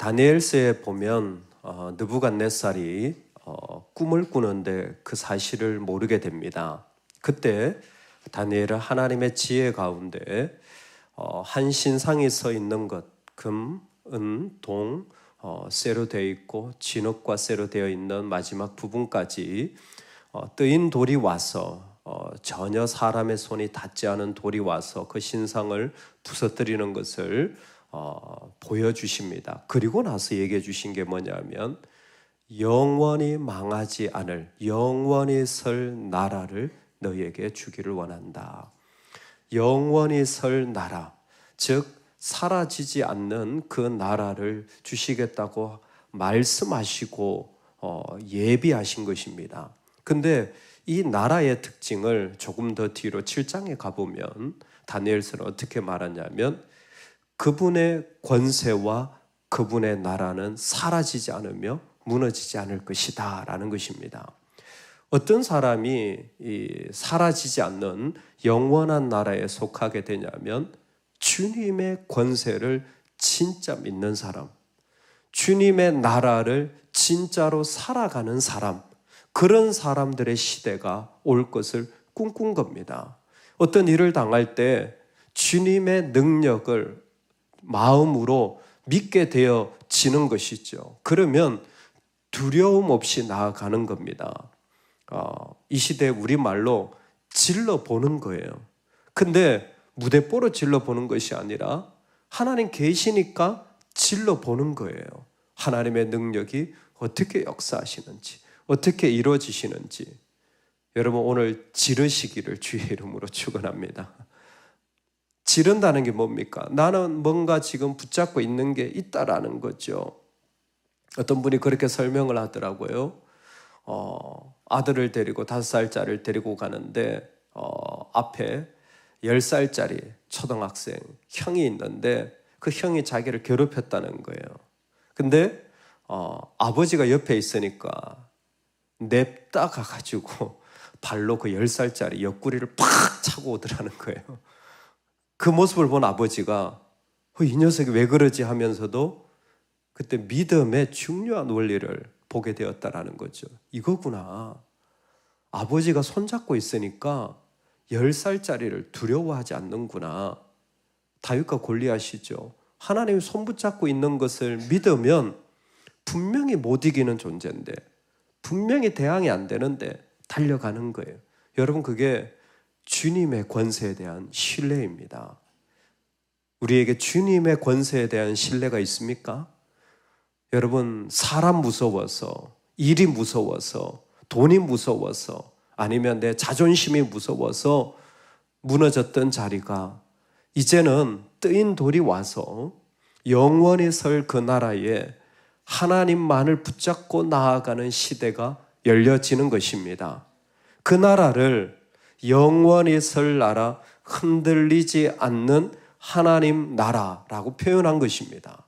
다니엘서에 보면 느부갓네살이 꿈을 꾸는데 그 사실을 모르게 됩니다. 그때 다니엘은 하나님의 지혜 가운데 한 신상이 서 있는 것, 금, 은, 동, 쇠로 되어 있고 진흙과 쇠로 되어 있는 마지막 부분까지 뜨인 돌이 와서 전혀 사람의 손이 닿지 않은 돌이 와서 그 신상을 부서뜨리는 것을 보여주십니다. 그리고 나서 얘기해 주신 게 뭐냐면 영원히 망하지 않을 영원히 설 나라를 너희에게 주기를 원한다. 영원히 설 나라, 즉 사라지지 않는 그 나라를 주시겠다고 말씀하시고 예비하신 것입니다. 근데 이 나라의 특징을 조금 더 뒤로 7장에 가보면 다니엘서는 어떻게 말하냐면 그분의 권세와 그분의 나라는 사라지지 않으며 무너지지 않을 것이다 라는 것입니다. 어떤 사람이 사라지지 않는 영원한 나라에 속하게 되냐면 주님의 권세를 진짜 믿는 사람, 주님의 나라를 진짜로 살아가는 사람, 그런 사람들의 시대가 올 것을 꿈꾼 겁니다. 어떤 일을 당할 때 주님의 능력을 마음으로 믿게 되어지는 것이죠. 그러면 두려움 없이 나아가는 겁니다. 이 시대에 우리말로 질러보는 거예요. 근데 무대뽀로 질러보는 것이 아니라 하나님 계시니까 질러보는 거예요. 하나님의 능력이 어떻게 역사하시는지, 어떻게 이루어지시는지. 여러분 오늘 지르시기를 주의 이름으로 축원합니다. 지른다는 게 뭡니까? 나는 뭔가 지금 붙잡고 있는 게 있다라는 거죠. 어떤 분이 그렇게 설명을 하더라고요. 아들을 데리고 5살짜리를 데리고 가는데 앞에 10살짜리 초등학생 형이 있는데 그 형이 자기를 괴롭혔다는 거예요. 근데 아버지가 옆에 있으니까 냅다 가가지고 발로 그 10살짜리 옆구리를 팍 차고 오더라는 거예요. 그 모습을 본 아버지가 이 녀석이 왜 그러지 하면서도 그때 믿음의 중요한 원리를 보게 되었다라는 거죠. 이거구나. 아버지가 손잡고 있으니까 10살짜리를 두려워하지 않는구나. 다윗과 골리앗이죠. 하나님이 손 붙잡고 있는 것을 믿으면 분명히 못 이기는 존재인데, 분명히 대항이 안 되는데 달려가는 거예요. 여러분 그게 주님의 권세에 대한 신뢰입니다. 우리에게 주님의 권세에 대한 신뢰가 있습니까? 여러분 사람 무서워서, 일이 무서워서, 돈이 무서워서, 아니면 내 자존심이 무서워서 무너졌던 자리가 이제는 뜨인 돌이 와서 영원히 설 그 나라에 하나님만을 붙잡고 나아가는 시대가 열려지는 것입니다. 그 나라를 영원히 설 나라, 흔들리지 않는 하나님 나라라고 표현한 것입니다.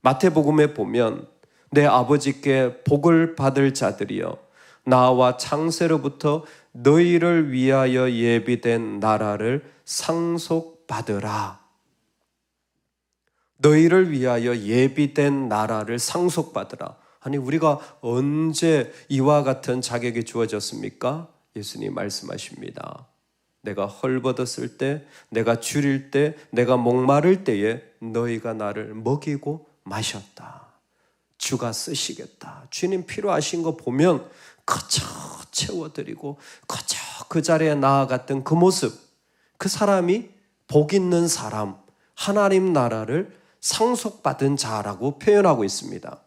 마태복음에 보면 내 아버지께 복을 받을 자들이여 나와 창세로부터 너희를 위하여 예비된 나라를 상속받으라. 너희를 위하여 예비된 나라를 상속받으라. 아니 우리가 언제 이와 같은 자격이 주어졌습니까? 예수님 말씀하십니다. 내가 헐벗었을 때, 내가 줄일 때, 내가 목마를 때에 너희가 나를 먹이고 마셨다. 주가 쓰시겠다. 주님 필요하신 거 보면 그저 채워드리고 그저 그 자리에 나아갔던 그 모습, 그 사람이 복 있는 사람, 하나님 나라를 상속받은 자라고 표현하고 있습니다.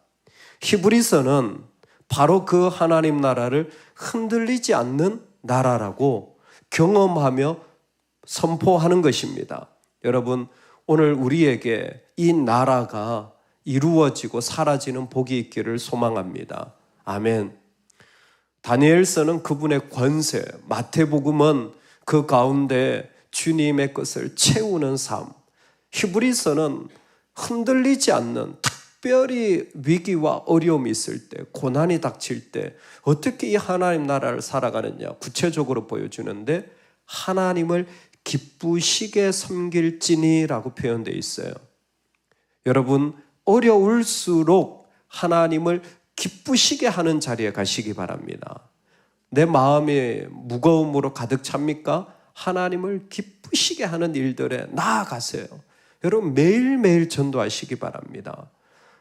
히브리서는 바로 그 하나님 나라를 흔들리지 않는 나라라고 경험하며 선포하는 것입니다. 여러분 오늘 우리에게 이 나라가 이루어지고 사라지는 복이 있기를 소망합니다. 아멘. 다니엘서는 그분의 권세, 마태복음은 그 가운데 주님의 것을 채우는 삶, 히브리서는 흔들리지 않는, 특별히 위기와 어려움이 있을 때, 고난이 닥칠 때 어떻게 이 하나님 나라를 살아가느냐 구체적으로 보여주는데 하나님을 기쁘시게 섬길지니라고 표현되어 있어요. 여러분 어려울수록 하나님을 기쁘시게 하는 자리에 가시기 바랍니다. 내 마음이 무거움으로 가득 찹니까? 하나님을 기쁘시게 하는 일들에 나아가세요. 여러분 매일매일 전도하시기 바랍니다.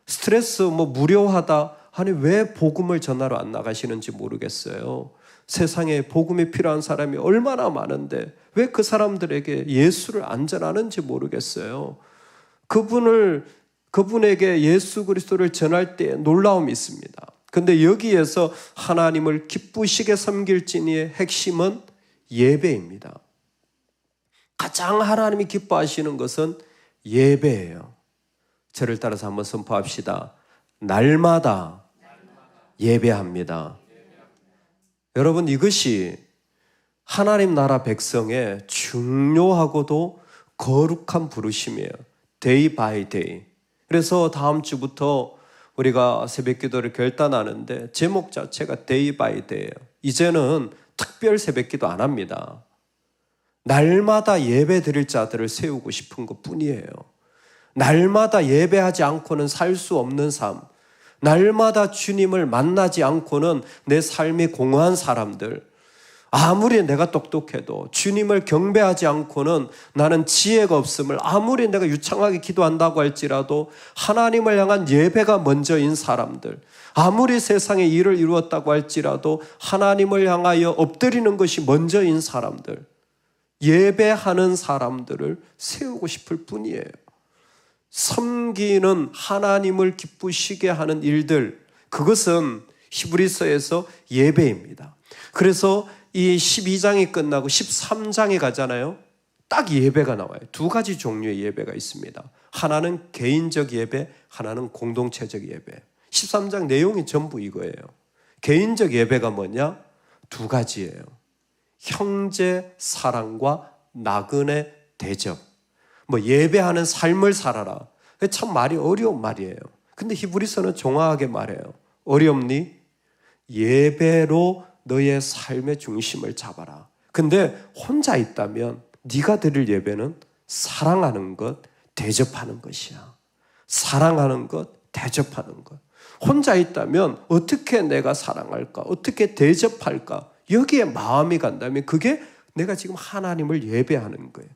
스트레스 무료하다 하니 왜 복음을 전하러 안 나가시는지 모르겠어요. 세상에 복음이 필요한 사람이 얼마나 많은데 왜 그 사람들에게 예수를 안 전하는지 모르겠어요. 그분에게 예수 그리스도를 전할 때 놀라움이 있습니다. 근데 여기에서 하나님을 기쁘시게 섬길지니의 핵심은 예배입니다. 가장 하나님이 기뻐하시는 것은 예배예요. 저를 따라서 한번 선포합시다. 날마다 예배합니다. 여러분 이것이 하나님 나라 백성의 중요하고도 거룩한 부르심이에요. Day by day. 그래서 다음 주부터 우리가 새벽 기도를 결단하는데 제목 자체가 Day by day예요. 이제는 특별 새벽 기도 안 합니다. 날마다 예배 드릴 자들을 세우고 싶은 것 뿐이에요. 날마다 예배하지 않고는 살 수 없는 삶, 날마다 주님을 만나지 않고는 내 삶이 공허한 사람들, 아무리 내가 똑똑해도 주님을 경배하지 않고는 나는 지혜가 없음을 아무리 내가 유창하게 기도한다고 할지라도 하나님을 향한 예배가 먼저인 사람들, 아무리 세상에 일을 이루었다고 할지라도 하나님을 향하여 엎드리는 것이 먼저인 사람들, 예배하는 사람들을 세우고 싶을 뿐이에요. 섬기는 하나님을 기쁘시게 하는 일들, 그것은 히브리서에서 예배입니다. 그래서 이 12장이 끝나고 13장에 가잖아요. 딱 예배가 나와요. 두 가지 종류의 예배가 있습니다. 하나는 개인적 예배, 하나는 공동체적 예배. 13장 내용이 전부 이거예요. 개인적 예배가 뭐냐? 두 가지예요. 형제 사랑과 나그네 대접. 예배하는 삶을 살아라. 참 말이 어려운 말이에요. 근데 히브리서는 정확하게 말해요. 어렵니? 예배로 너의 삶의 중심을 잡아라. 근데 혼자 있다면 네가 드릴 예배는 사랑하는 것, 대접하는 것이야. 사랑하는 것, 대접하는 것. 혼자 있다면 어떻게 내가 사랑할까? 어떻게 대접할까? 여기에 마음이 간다면 그게 내가 지금 하나님을 예배하는 거예요.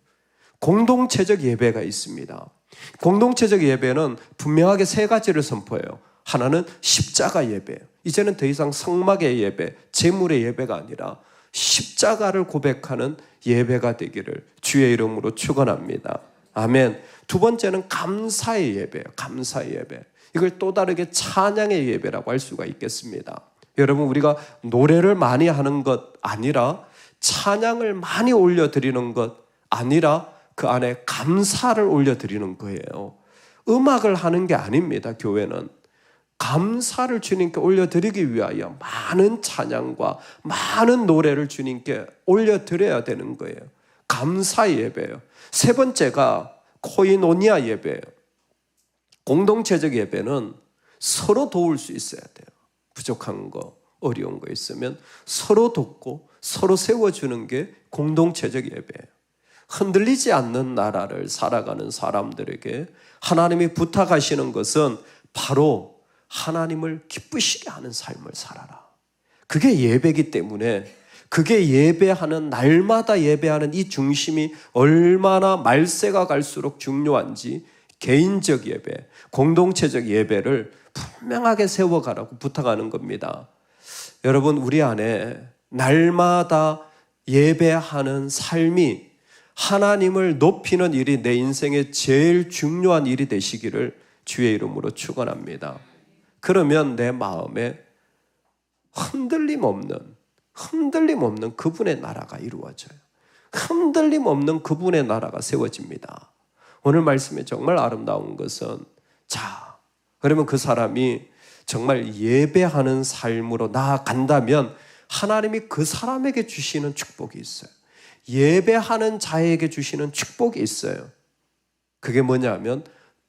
공동체적 예배가 있습니다. 공동체적 예배는 분명하게 세 가지를 선포해요. 하나는 십자가 예배예요. 이제는 더 이상 성막의 예배, 제물의 예배가 아니라 십자가를 고백하는 예배가 되기를 주의 이름으로 축원합니다. 아멘. 두 번째는 감사의 예배예요. 감사의 예배. 이걸 또 다르게 찬양의 예배라고 할 수가 있겠습니다. 여러분 우리가 노래를 많이 하는 것 아니라 찬양을 많이 올려드리는 것 아니라 그 안에 감사를 올려드리는 거예요. 음악을 하는 게 아닙니다. 교회는. 감사를 주님께 올려드리기 위하여 많은 찬양과 많은 노래를 주님께 올려드려야 되는 거예요. 감사의 예배예요. 세 번째가 코이노니아 예배예요. 공동체적 예배는 서로 도울 수 있어야 돼요. 부족한 거, 어려운 거 있으면 서로 돕고 서로 세워주는 게 공동체적 예배예요. 흔들리지 않는 나라를 살아가는 사람들에게 하나님이 부탁하시는 것은 바로 하나님을 기쁘시게 하는 삶을 살아라. 그게 예배이기 때문에 그게 예배하는 날마다 예배하는 이 중심이 얼마나 말세가 갈수록 중요한지 개인적 예배, 공동체적 예배를 분명하게 세워가라고 부탁하는 겁니다. 여러분 우리 안에 날마다 예배하는 삶이 하나님을 높이는 일이 내 인생의 제일 중요한 일이 되시기를 주의 이름으로 축원합니다. 그러면 내 마음에 흔들림 없는 그분의 나라가 이루어져요. 흔들림 없는 그분의 나라가 세워집니다. 오늘 말씀에 정말 아름다운 것은 그러면 그 사람이 정말 예배하는 삶으로 나아간다면 하나님이 그 사람에게 주시는 축복이 있어요. 예배하는 자에게 주시는 축복이 있어요. 그게 뭐냐면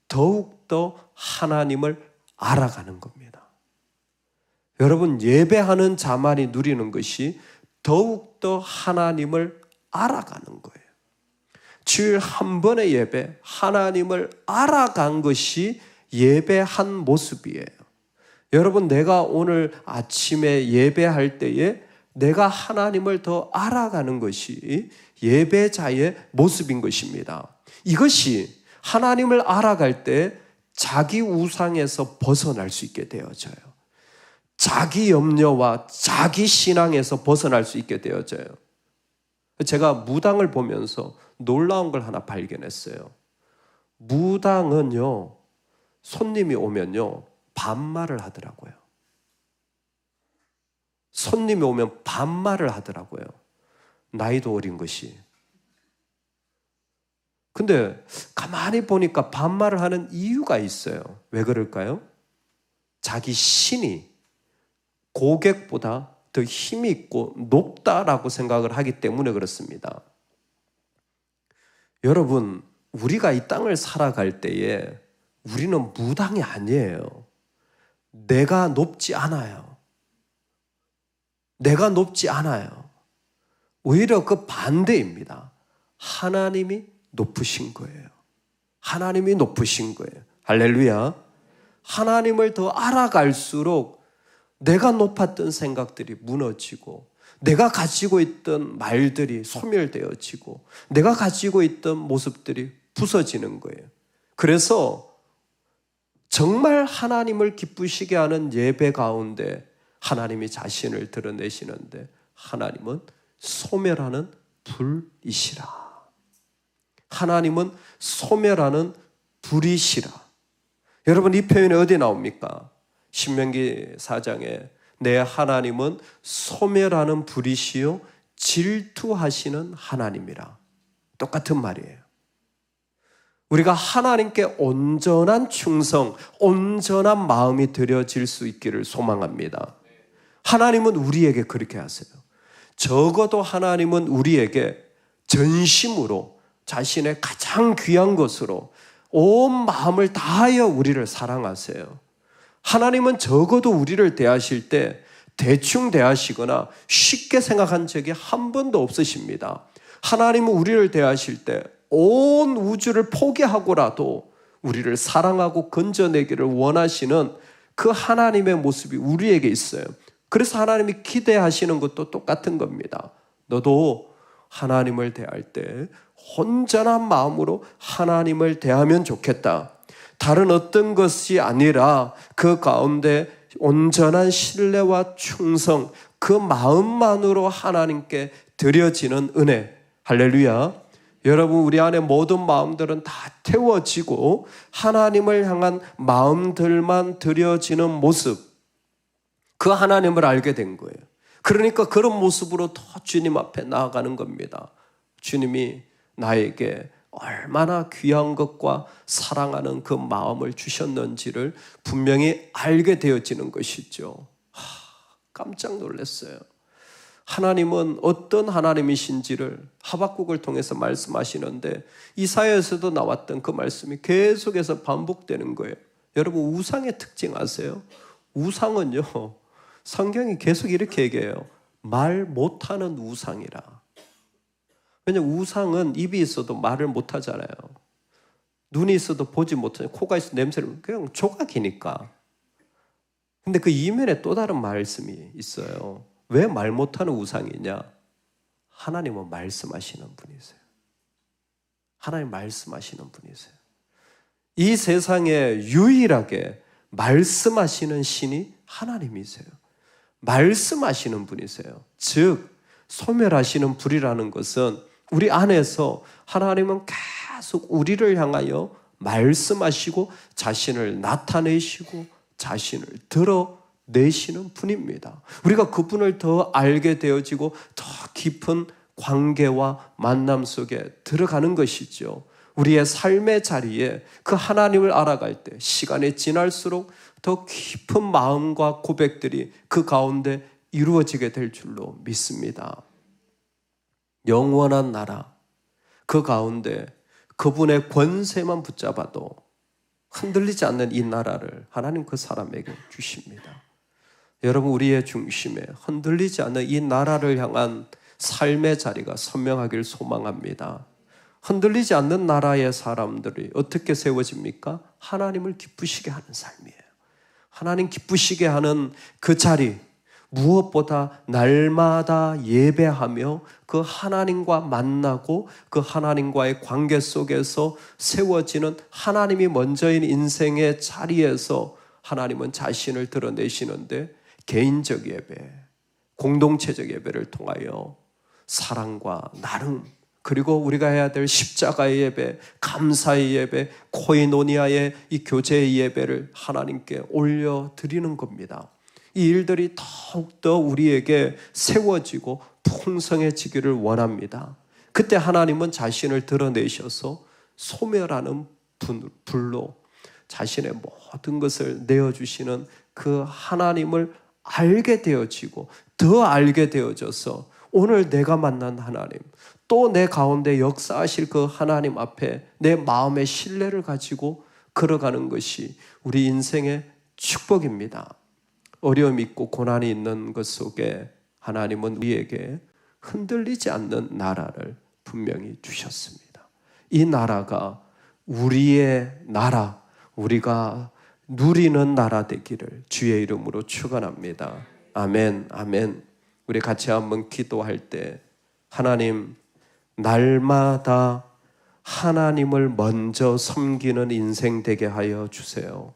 더욱더 하나님을 알아가는 겁니다. 여러분 예배하는 자만이 누리는 것이 더욱더 하나님을 알아가는 거예요. 주일 한 번의 예배, 하나님을 알아간 것이 예배한 모습이에요. 여러분, 내가 오늘 아침에 예배할 때에 내가 하나님을 더 알아가는 것이 예배자의 모습인 것입니다. 이것이 하나님을 알아갈 때 자기 우상에서 벗어날 수 있게 되어져요. 자기 염려와 자기 신앙에서 벗어날 수 있게 되어져요. 제가 무당을 보면서 놀라운 걸 하나 발견했어요. 무당은요, 손님이 오면요, 반말을 하더라고요. 손님이 오면 반말을 하더라고요. 나이도 어린 것이. 근데 가만히 보니까 반말을 하는 이유가 있어요. 왜 그럴까요? 자기 신이 고객보다 더 힘이 있고 높다라고 생각을 하기 때문에 그렇습니다. 여러분, 우리가 이 땅을 살아갈 때에 우리는 무당이 아니에요. 내가 높지 않아요. 내가 높지 않아요. 오히려 그 반대입니다. 하나님이 높으신 거예요. 하나님이 높으신 거예요. 할렐루야. 하나님을 더 알아갈수록 내가 높았던 생각들이 무너지고, 내가 가지고 있던 말들이 소멸되어지고, 내가 가지고 있던 모습들이 부서지는 거예요. 그래서 정말 하나님을 기쁘시게 하는 예배 가운데 하나님이 자신을 드러내시는데, 하나님은 소멸하는 불이시라. 하나님은 소멸하는 불이시라. 여러분, 이 표현이 어디에 나옵니까? 신명기 4장에 내 하나님은 소멸하는 불이시요 질투하시는 하나님이라. 똑같은 말이에요. 우리가 하나님께 온전한 충성, 온전한 마음이 드려질 수 있기를 소망합니다. 하나님은 우리에게 그렇게 하세요. 적어도 하나님은 우리에게 전심으로 자신의 가장 귀한 것으로 온 마음을 다하여 우리를 사랑하세요. 하나님은 적어도 우리를 대하실 때 대충 대하시거나 쉽게 생각한 적이 한 번도 없으십니다. 하나님은 우리를 대하실 때 온 우주를 포기하고라도 우리를 사랑하고 건져내기를 원하시는 그 하나님의 모습이 우리에게 있어요. 그래서 하나님이 기대하시는 것도 똑같은 겁니다. 너도 하나님을 대할 때 온전한 마음으로 하나님을 대하면 좋겠다. 다른 어떤 것이 아니라 그 가운데 온전한 신뢰와 충성, 그 마음만으로 하나님께 드려지는 은혜. 할렐루야. 여러분, 우리 안에 모든 마음들은 다 태워지고 하나님을 향한 마음들만 드려지는 모습, 그 하나님을 알게 된 거예요. 그러니까 그런 모습으로 더 주님 앞에 나아가는 겁니다. 주님이 나에게 얼마나 귀한 것과 사랑하는 그 마음을 주셨는지를 분명히 알게 되어지는 것이죠. 깜짝 놀랐어요. 하나님은 어떤 하나님이신지를 하박국을 통해서 말씀하시는데, 이사야에서도 나왔던 그 말씀이 계속해서 반복되는 거예요. 여러분, 우상의 특징 아세요? 우상은요, 성경이 계속 이렇게 얘기해요. 말 못하는 우상이라. 왜냐하면 우상은 입이 있어도 말을 못하잖아요. 눈이 있어도 보지 못하잖아요. 코가 있어도 냄새를, 그냥 조각이니까. 근데 그 이면에 또 다른 말씀이 있어요. 왜 말 못하는 우상이냐? 하나님은 말씀하시는 분이세요. 하나님 말씀하시는 분이세요. 이 세상에 유일하게 말씀하시는 신이 하나님이세요. 말씀하시는 분이세요. 즉 소멸하시는 불이라는 것은 우리 안에서 하나님은 계속 우리를 향하여 말씀하시고 자신을 나타내시고 자신을 드러내시는 분입니다. 우리가 그분을 더 알게 되어지고 더 깊은 관계와 만남 속에 들어가는 것이죠. 우리의 삶의 자리에 그 하나님을 알아갈 때 시간이 지날수록 더 깊은 마음과 고백들이 그 가운데 이루어지게 될 줄로 믿습니다. 영원한 나라, 그 가운데 그분의 권세만 붙잡아도 흔들리지 않는 이 나라를 하나님 그 사람에게 주십니다. 여러분, 우리의 중심에 흔들리지 않는 이 나라를 향한 삶의 자리가 선명하길 소망합니다. 흔들리지 않는 나라의 사람들이 어떻게 세워집니까? 하나님을 기쁘시게 하는 삶이에요. 하나님 기쁘시게 하는 그 자리, 무엇보다 날마다 예배하며 그 하나님과 만나고 그 하나님과의 관계 속에서 세워지는 하나님이 먼저인 인생의 자리에서 하나님은 자신을 드러내시는데, 개인적 예배, 공동체적 예배를 통하여 사랑과 나눔, 그리고 우리가 해야 될 십자가의 예배, 감사의 예배, 코이노니아의 이 교제의 예배를 하나님께 올려드리는 겁니다. 이 일들이 더욱더 우리에게 세워지고 풍성해지기를 원합니다. 그때 하나님은 자신을 드러내셔서 소멸하는 불로 자신의 모든 것을 내어주시는 그 하나님을 알게 되어지고 더 알게 되어져서 오늘 내가 만난 하나님, 또 내 가운데 역사하실 그 하나님 앞에 내 마음의 신뢰를 가지고 걸어가는 것이 우리 인생의 축복입니다. 어려움이 있고 고난이 있는 것 속에 하나님은 우리에게 흔들리지 않는 나라를 분명히 주셨습니다. 이 나라가 우리의 나라, 우리가 누리는 나라 되기를 주의 이름으로 축원합니다. 아멘, 아멘. 우리 같이 한번 기도할 때, 하나님, 날마다 하나님을 먼저 섬기는 인생 되게 하여 주세요.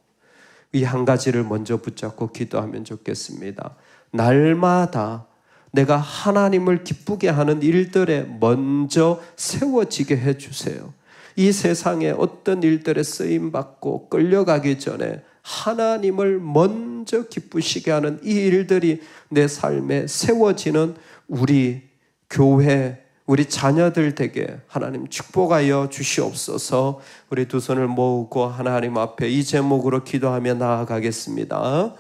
이 한 가지를 먼저 붙잡고 기도하면 좋겠습니다. 날마다 내가 하나님을 기쁘게 하는 일들에 먼저 세워지게 해주세요. 이 세상에 어떤 일들에 쓰임받고 끌려가기 전에 하나님을 먼저 기쁘시게 하는 이 일들이 내 삶에 세워지는 우리 교회, 우리 자녀들 되게 하나님 축복하여 주시옵소서. 우리 두 손을 모으고 하나님 앞에 이 제목으로 기도하며 나아가겠습니다.